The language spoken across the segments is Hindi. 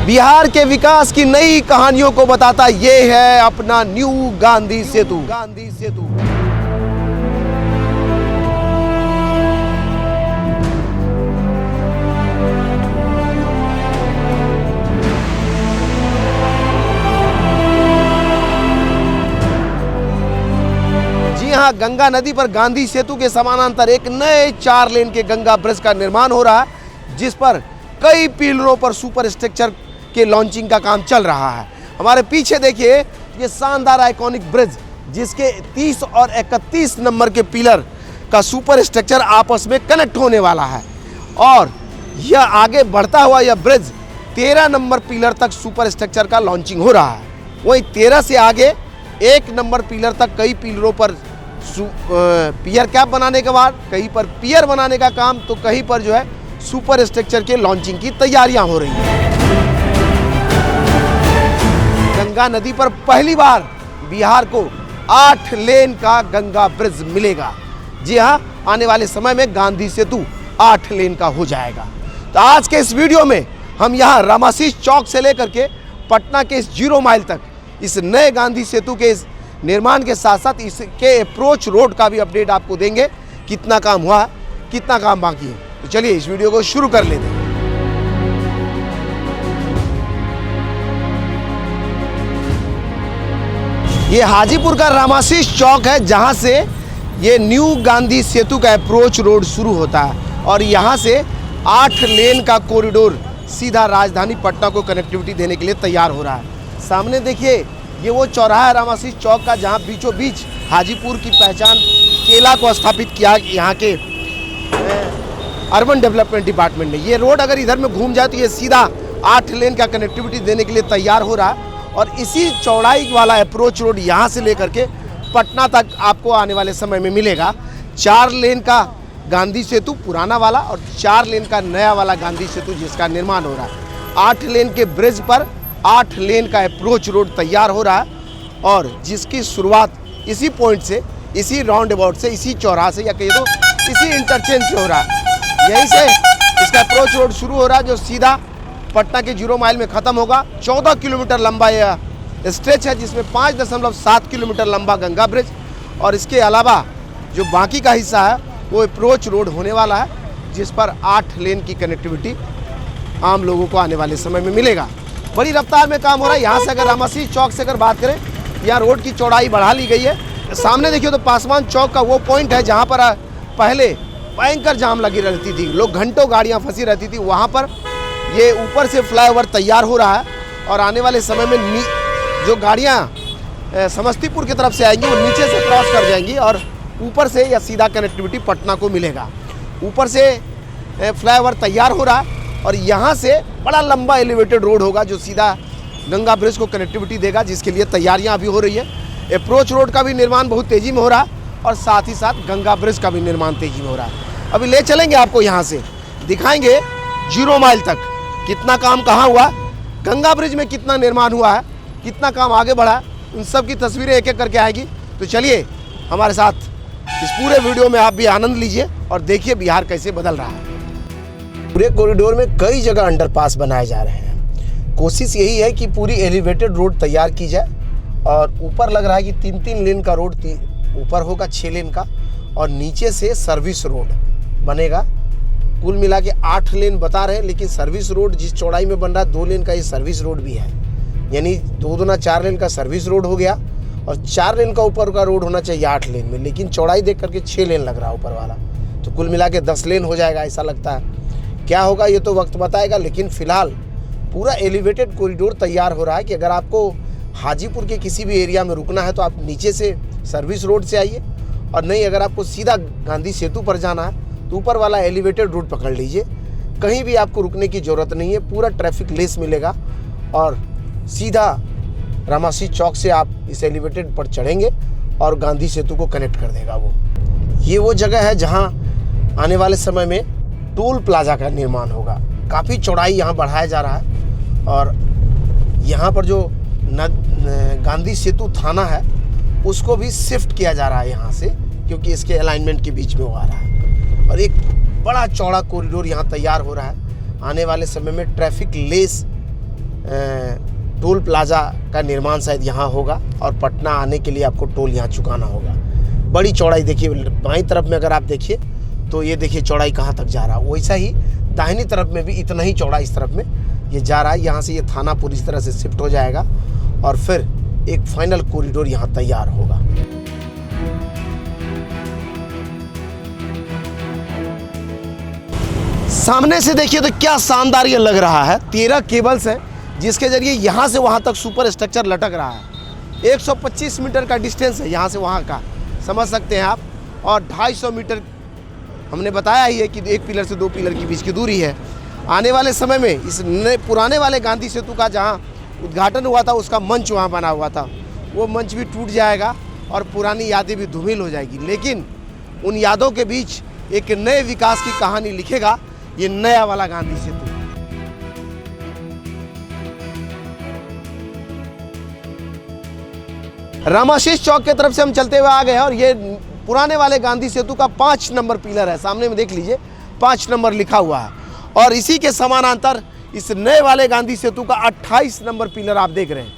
बिहार के विकास की नई कहानियों को बताता ये है अपना न्यू गांधी सेतु। जी हाँ, गंगा नदी पर गांधी सेतु के समानांतर एक नए 4 लेन के गंगा ब्रिज का निर्माण हो रहा है, जिस पर कई पिलरों पर सुपर स्ट्रक्चर के लॉन्चिंग का काम चल रहा है। हमारे पीछे देखिए ये शानदार आइकॉनिक ब्रिज, जिसके 30 और 31 नंबर के पिलर का सुपर स्ट्रक्चर आपस में कनेक्ट होने वाला है और यह आगे बढ़ता हुआ यह ब्रिज 13 नंबर पिलर तक सुपर स्ट्रक्चर का लॉन्चिंग हो रहा है। वहीं 13 से आगे 1 नंबर पिलर तक कई पिलरों पर पियर कैप बनाने के बाद कहीं पर पियर बनाने का काम, तो कहीं पर जो है सुपर स्ट्रक्चर के लॉन्चिंग की तैयारियां हो रही हैं। गंगा नदी पर पहली बार बिहार को 8 लेन का गंगा ब्रिज मिलेगा। जी हां, आने वाले समय में गांधी सेतु 8 लेन का हो जाएगा। तो आज के इस वीडियो में हम यहां रामाशीष चौक से लेकर के पटना के इस 0 माइल तक इस नए गांधी सेतु के इस निर्माण के साथ साथ इसके अप्रोच रोड का भी अपडेट आपको देंगे। कितना काम हुआ है, कितना काम बाकी है। तो चलिए इस वीडियो को शुरू कर लेते हैं। ये हाजीपुर का रामाशीष चौक है, जहां से ये न्यू गांधी सेतु का अप्रोच रोड शुरू होता है और यहां से 8 लेन का कॉरिडोर सीधा राजधानी पटना को कनेक्टिविटी देने के लिए तैयार हो रहा है। सामने देखिए ये वो चौराहा है रामाशीष चौक का, जहां बीचों बीच हाजीपुर की पहचान केला को स्थापित किया यहाँ के अर्बन डेवलपमेंट डिपार्टमेंट ने। ये रोड अगर इधर में घूम जाए तो ये सीधा 8 लेन का कनेक्टिविटी देने के लिए तैयार हो रहा है और इसी चौड़ाई वाला अप्रोच रोड यहाँ से लेकर के पटना तक आपको आने वाले समय में मिलेगा। 4 लेन का गांधी सेतु पुराना वाला और 4 लेन का नया वाला गांधी सेतु जिसका निर्माण हो रहा है। 8 लेन के ब्रिज पर 8 लेन का अप्रोच रोड तैयार हो रहा है और जिसकी शुरुआत इसी पॉइंट से, इसी राउंड अबाउट से, इसी चौराहा से या कहिए तो इसी इंटरचेंज से हो रहा है। यहीं से इसका अप्रोच रोड शुरू हो रहा है जो सीधा पटना के 0 माइल में ख़त्म होगा। 14 किलोमीटर लंबा यह स्ट्रेच है, जिसमें 5.7 किलोमीटर लंबा गंगा ब्रिज और इसके अलावा जो बाकी का हिस्सा है वो अप्रोच रोड होने वाला है, जिस पर 8 लेन की कनेक्टिविटी आम लोगों को आने वाले समय में मिलेगा। बड़ी रफ्तार में काम हो रहा है। यहाँ से अगर रामाशीष चौक से अगर बात करें, यहाँ रोड की चौड़ाई बढ़ा ली गई है। सामने देखिए तो पासवान चौक का वो पॉइंट है जहाँ पर पहले भयंकर जाम लगी रहती थी, लोग घंटों गाड़ियाँ फंसी रहती थी। वहाँ पर ये ऊपर से फ्लाईओवर तैयार हो रहा है और आने वाले समय में जो गाड़ियाँ समस्तीपुर की तरफ से आएंगी वो नीचे से क्रॉस कर जाएंगी और ऊपर से या सीधा कनेक्टिविटी पटना को मिलेगा। ऊपर से फ्लाईओवर तैयार हो रहा है और यहाँ से बड़ा लंबा एलिवेटेड रोड होगा जो सीधा गंगा ब्रिज को कनेक्टिविटी देगा, जिसके लिए तैयारियां अभी हो रही है। अप्रोच रोड का भी निर्माण बहुत तेज़ी में हो रहा है और साथ ही साथ गंगा ब्रिज का भी निर्माण तेज़ी में हो रहा है। अभी ले चलेंगे आपको, यहाँ से दिखाएंगे 0 माइल तक कितना काम कहाँ हुआ, गंगा ब्रिज में कितना निर्माण हुआ है, कितना काम आगे बढ़ा, उन सब की तस्वीरें एक एक करके आएगी। तो चलिए हमारे साथ इस पूरे वीडियो में आप भी आनंद लीजिए और देखिए बिहार कैसे बदल रहा है। पूरे कॉरिडोर में कई जगह अंडरपास बनाए जा रहे हैं। कोशिश यही है कि पूरी एलिवेटेड रोड तैयार की जाए और ऊपर लग रहा है कि 3-3 लेन का रोड ऊपर होगा, 6 लेन का, और नीचे से सर्विस रोड बनेगा। कुल मिला के 8 लेन बता रहे हैं, लेकिन सर्विस रोड जिस चौड़ाई में बन रहा है 2 लेन का ये सर्विस रोड भी है, यानी 2-2-4 लेन का सर्विस रोड हो गया और 4 लेन का ऊपर का रोड होना चाहिए 8 लेन में, लेकिन चौड़ाई देख करके 6 लेन लग रहा है ऊपर वाला। तो कुल मिला के 10 लेन हो जाएगा ऐसा लगता है। क्या होगा ये तो वक्त बताएगा, लेकिन फिलहाल पूरा एलिवेटेड कॉरिडोर तैयार हो रहा है कि अगर आपको हाजीपुर के किसी भी एरिया में रुकना है तो आप नीचे से सर्विस रोड से आइए, और नहीं अगर आपको सीधा गांधी सेतु पर जाना है तो ऊपर वाला एलिवेटेड रोड पकड़ लीजिए। कहीं भी आपको रुकने की ज़रूरत नहीं है, पूरा ट्रैफिक लेस मिलेगा और सीधा रामाशीष चौक से आप इस एलिवेटेड पर चढ़ेंगे और गांधी सेतु को कनेक्ट कर देगा। ये वो जगह है जहाँ आने वाले समय में टोल प्लाजा का निर्माण होगा। काफ़ी चौड़ाई यहाँ बढ़ाया जा रहा है और यहाँ पर जो गांधी सेतु थाना है उसको भी शिफ्ट किया जा रहा है यहाँ से, क्योंकि इसके अलाइनमेंट के बीच में वो आ रहा है और एक बड़ा चौड़ा कॉरिडोर यहाँ तैयार हो रहा है। आने वाले समय में ट्रैफिक लेस टोल प्लाजा का निर्माण शायद यहाँ होगा और पटना आने के लिए आपको टोल यहाँ चुकाना होगा। बड़ी चौड़ाई देखिए, बाईं तरफ में अगर आप देखिए तो ये देखिए चौड़ाई कहाँ तक जा रहा है। वैसा ही दाहिनी तरफ में भी इतना ही चौड़ा इस तरफ में ये जा रहा है। यहाँ से ये थाना पूरी तरह से शिफ्ट हो जाएगा और फिर एक फाइनल कॉरिडोर यहाँ तैयार होगा। सामने से देखिए तो क्या शानदार ये लग रहा है। 13 केबल्स हैं जिसके जरिए यहाँ से वहाँ तक सुपर स्ट्रक्चर लटक रहा है। 125 मीटर का डिस्टेंस है यहाँ से वहाँ का, समझ सकते हैं आप। और 250 मीटर हमने बताया ही है कि एक पिलर से 2 पिलर के बीच की दूरी है। आने वाले समय में इस पुराने वाले गांधी सेतु का जहाँ उद्घाटन हुआ था उसका मंच वहाँ बना हुआ था, वो मंच भी टूट जाएगा और पुरानी यादें भी धूमिल हो जाएगी। लेकिन उन यादों के बीच एक नए विकास की कहानी लिखेगा ये नया वाला गांधी सेतु। रामाशीष चौक के तरफ से हम चलते हुए आ गए और ये पुराने वाले गांधी सेतु का 5 नंबर पिलर है। सामने में देख लीजिए 5 नंबर लिखा हुआ है और इसी के समानांतर इस नए वाले गांधी सेतु का 28 नंबर पिलर आप देख रहे हैं।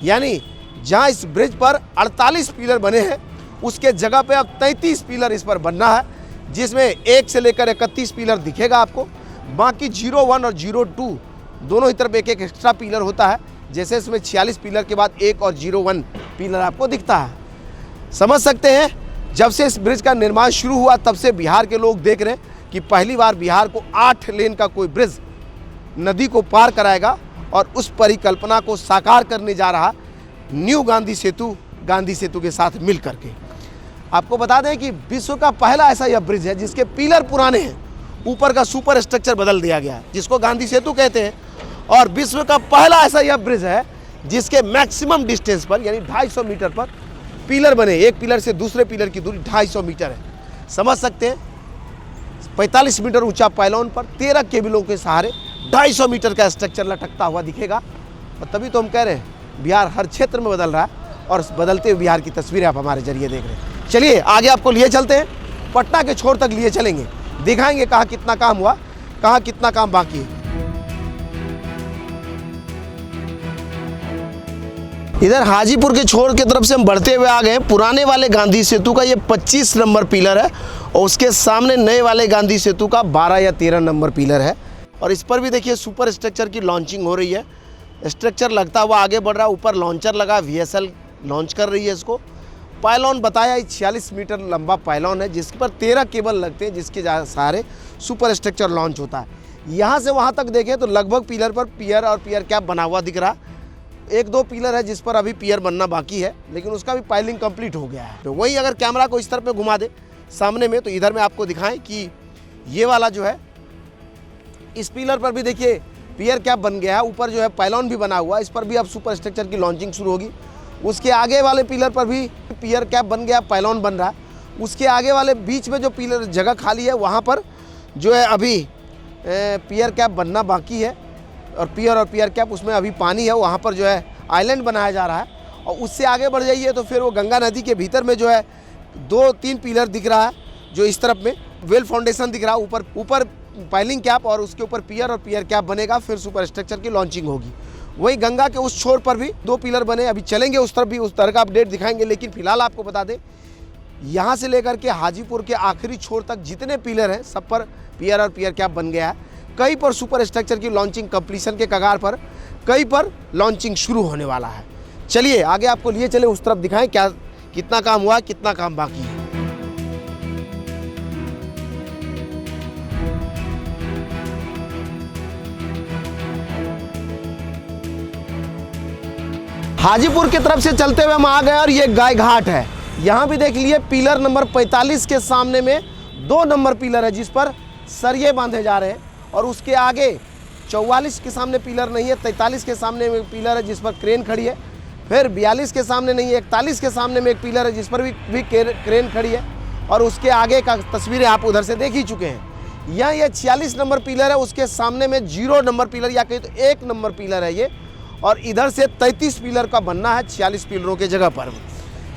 यानी जहां इस ब्रिज पर 48 पिलर बने हैं उसके जगह पे अब 33 पिलर इस पर बनना है, जिसमें 1 से लेकर 31 पिलर दिखेगा आपको। बाकी 01 और 02 दोनों ही तरफ एक एक एक्स्ट्रा पिलर होता है। जैसे इसमें 46 पिलर के बाद 1 और 01 पिलर आपको दिखता है। समझ सकते हैं जब से इस ब्रिज का निर्माण शुरू हुआ तब से बिहार के लोग देख रहे हैं कि पहली बार बिहार को 8 लेन का कोई ब्रिज नदी को पार कराएगा और उस परिकल्पना को साकार करने जा रहा न्यू गांधी सेतु के साथ मिल करके। आपको बता दें कि विश्व का पहला ऐसा यह ब्रिज है जिसके पिलर पुराने हैं, ऊपर का सुपर स्ट्रक्चर बदल दिया गया है जिसको गांधी सेतु कहते हैं। और विश्व का पहला ऐसा यह ब्रिज है जिसके मैक्सिमम डिस्टेंस पर यानी 250 मीटर पर पिलर बने। एक पिलर से दूसरे पिलर की दूरी 250 मीटर है, समझ सकते हैं। 45 मीटर ऊंचा पायलॉन पर 13 केबलों के सहारे 250 मीटर का स्ट्रक्चर लटकता हुआ दिखेगा। और तभी तो हम कह रहे हैं बिहार हर क्षेत्र में बदल रहा है और बदलते हुए बिहार की तस्वीरें आप हमारे जरिए देख रहे हैं। चलिए आगे आपको लिए चलते हैं, पटना के छोर तक लिए चलेंगे, दिखाएंगे कहाँ कितना काम हुआ, कहाँ कितना काम बाकी है। इधर हाजीपुर के छोर की तरफ से हम बढ़ते हुए आ गए। पुराने वाले गांधी सेतु का ये 25 नंबर पिलर है और उसके सामने नए वाले गांधी सेतु का 12 या 13 नंबर पिलर है। और इस पर भी देखिए सुपर स्ट्रक्चर की लॉन्चिंग हो रही है। स्ट्रक्चर लगता हुआ आगे बढ़ रहा है, ऊपर लॉन्चर लगा, VSL लॉन्च कर रही है इसको। पायलॉन बताया 46 मीटर लंबा पायलॉन है जिस पर 13 केबल लगते हैं जिसके सहारे सुपर स्ट्रक्चर लॉन्च होता है। यहाँ से वहाँ तक देखें तो लगभग पिलर पर पियर और पियर कैप बना हुआ दिख रहा। 1-2 पिलर है जिस पर अभी पियर बनना बाकी है लेकिन उसका भी पाइलिंग कंप्लीट हो गया है। तो वहीं अगर कैमरा को इस तरफ में घुमा दे सामने में तो इधर में आपको दिखाएं कि ये वाला जो है इस पिलर पर भी देखिए पियर कैप बन गया है। ऊपर जो है पाइलॉन भी बना हुआ है, इस पर भी अब सुपर स्ट्रक्चर की लॉन्चिंग शुरू होगी। उसके आगे वाले पिलर पर भी पियर कैप बन गया, पाइलॉन बन रहा है। उसके आगे वाले बीच में जो पिलर जगह खाली है वहाँ पर जो है अभी पियर कैप बनना बाकी है और पियर कैप उसमें अभी पानी है, वहाँ पर जो है आइलैंड बनाया जा रहा है। और उससे आगे बढ़ जाइए तो फिर वो गंगा नदी के भीतर में जो है 2-3 पिलर दिख रहा है जो इस तरफ में वेल फाउंडेशन दिख रहा है, ऊपर पाइलिंग कैप और उसके ऊपर पियर कैप बनेगा, फिर सुपर स्ट्रक्चर की लॉन्चिंग होगी। वही गंगा के उस छोर पर भी 2 पिलर बने, अभी चलेंगे उस तरफ भी, उस तरह का अपडेट दिखाएंगे। लेकिन फिलहाल आपको बता दें यहाँ से लेकर के हाजीपुर के आखिरी छोर तक जितने पिलर हैं सब पर पियर कैप बन गया है। कई पर सुपर स्ट्रक्चर की लॉन्चिंग कंप्लीशन के कगार पर, कई पर लॉन्चिंग शुरू होने वाला है। चलिए आगे आपको लिए चले उस तरफ दिखाएं क्या कितना काम हुआ, कितना काम बाकी है। हाजीपुर की तरफ से चलते हुए हम आ गए और ये गाय घाट है। यहाँ भी देख लिए पिलर नंबर 45 के सामने में 2 नंबर पिलर है जिस पर सरिये बांधे जा रहे हैं और उसके आगे 44 के सामने पिलर नहीं है, 43 के सामने में पिलर है जिस पर क्रेन खड़ी है, फिर 42 के सामने नहीं है, 41 के सामने में एक पिलर है जिस पर भी क्रेन खड़ी है और उसके आगे का तस्वीरें आप उधर से देख ही चुके हैं। यहाँ ये 46 नंबर पिलर है, उसके सामने में 0 नंबर पिलर या कहीं तो 1 नंबर पिलर है ये, और इधर से 33 पिलर का बनना है 46 पिलरों के जगह पर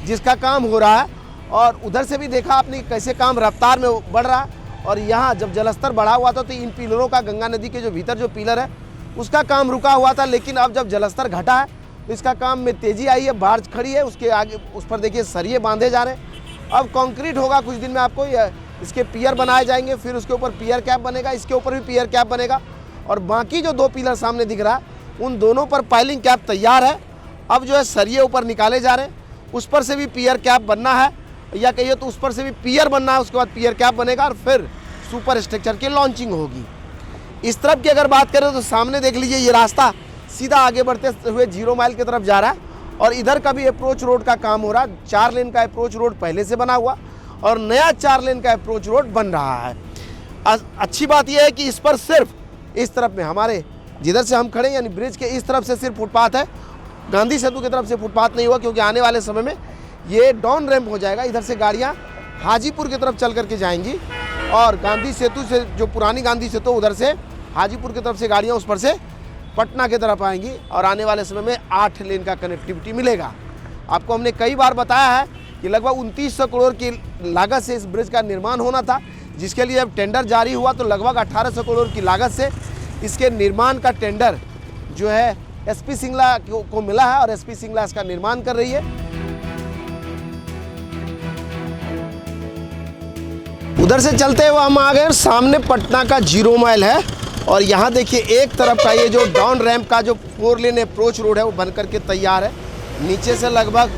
जिसका काम हो रहा है। और उधर से भी देखा आपने कैसे काम रफ्तार में बढ़ रहा है। और यहाँ जब जलस्तर बढ़ा हुआ था तो इन पिलरों का गंगा नदी के जो भीतर जो पिलर है उसका काम रुका हुआ था, लेकिन अब जब जलस्तर घटा है तो इसका काम में तेज़ी आई है। बार्ज खड़ी है, उसके आगे उस पर देखिए सरिये बांधे जा रहे हैं। अब कंक्रीट होगा कुछ दिन में, आपको इसके पियर बनाए जाएंगे, फिर उसके ऊपर पियर कैप बनेगा, इसके ऊपर भी पियर कैप बनेगा, और बाकी जो 2 पिलर सामने दिख रहा है उन दोनों पर पाइलिंग कैप तैयार है। अब जो है सरिये ऊपर निकाले जा रहे हैं, उस पर से भी पियर कैप बनना है, या कहिए तो उस पर से भी पियर बनना है, उसके बाद पियर कैप बनेगा और फिर सुपर स्ट्रक्चर की लॉन्चिंग होगी। इस तरफ की अगर बात करें तो सामने देख लीजिए, ये रास्ता सीधा आगे बढ़ते हुए 0 माइल की तरफ जा रहा है, और इधर का भी अप्रोच रोड का काम हो रहा है। 4 लेन का अप्रोच रोड पहले से बना हुआ और नया 4 लेन का अप्रोच रोड बन रहा है। अच्छी बात यह है कि इस पर सिर्फ इस तरफ में हमारे जिधर से हम खड़े यानी ब्रिज के इस तरफ से सिर्फ फुटपाथ है, गांधी सेतु की तरफ से फुटपाथ नहीं हुआ, क्योंकि आने वाले समय में ये डाउन रैंप हो जाएगा। इधर से गाड़ियाँ हाजीपुर की तरफ चल करके जाएंगी, और गांधी सेतु से जो पुरानी गांधी सेतु उधर से हाजीपुर की तरफ से गाड़ियाँ उस पर से पटना की तरफ आएंगी, और आने वाले समय में 8 लेन का कनेक्टिविटी मिलेगा। आपको हमने कई बार बताया है कि लगभग 2900 करोड़ की लागत से इस ब्रिज का निर्माण होना था, जिसके लिए अब टेंडर जारी हुआ तो लगभग 1800 करोड़ की लागत से इसके निर्माण का टेंडर जो है एसपी सिंगला को मिला है, और एसपी सिंगला इसका निर्माण कर रही है। उधर से चलते हुए हम आ गए, सामने पटना का 0 माइल है, और यहाँ देखिए एक तरफ का ये जो डाउन रैंप का जो 4 लेन अप्रोच रोड है वो बन करके तैयार है। नीचे से लगभग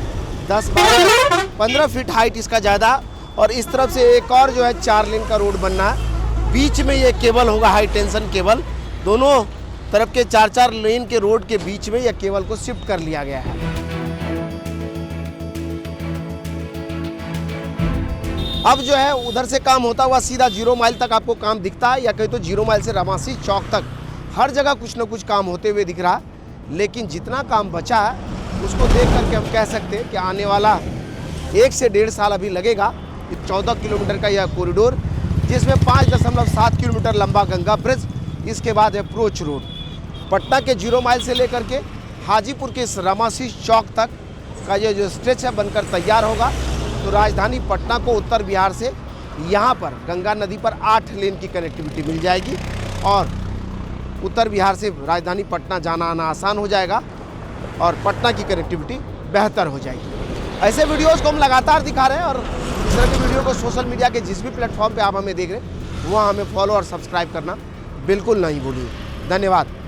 10-15 फीट हाइट इसका ज़्यादा, और इस तरफ से एक और जो है 4 लेन का रोड बनना है। बीच में ये केबल होगा, हाई टेंशन केबल, दोनों तरफ के 4-4 लेन के रोड के बीच में यह केबल को शिफ्ट कर लिया गया है। अब जो है उधर से काम होता हुआ सीधा 0 माइल तक आपको काम दिखता है, या कहीं तो 0 माइल से रमासी चौक तक हर जगह कुछ न कुछ काम होते हुए दिख रहा है। लेकिन जितना काम बचा है उसको देख करके हम कह सकते हैं कि आने वाला 1 से 1.5 साल अभी लगेगा। 14 किलोमीटर का यह कॉरिडोर, जिसमें 5.7 किलोमीटर लंबा गंगा ब्रिज, इसके बाद अप्रोच रोड पटना के 0 माइल से लेकर के हाजीपुर के रमासी चौक तक का ये जो स्ट्रेच है बनकर तैयार होगा। तो राजधानी पटना को उत्तर बिहार से यहाँ पर गंगा नदी पर 8 लेन की कनेक्टिविटी मिल जाएगी, और उत्तर बिहार से राजधानी पटना जाना आना आसान हो जाएगा, और पटना की कनेक्टिविटी बेहतर हो जाएगी। ऐसे वीडियोस को हम लगातार दिखा रहे हैं, और इस तरह की वीडियो को सोशल मीडिया के जिस भी प्लेटफॉर्म पे आप हमें देख रहे हैं वहाँ हमें फॉलो और सब्सक्राइब करना बिल्कुल नहीं भूलिए। धन्यवाद।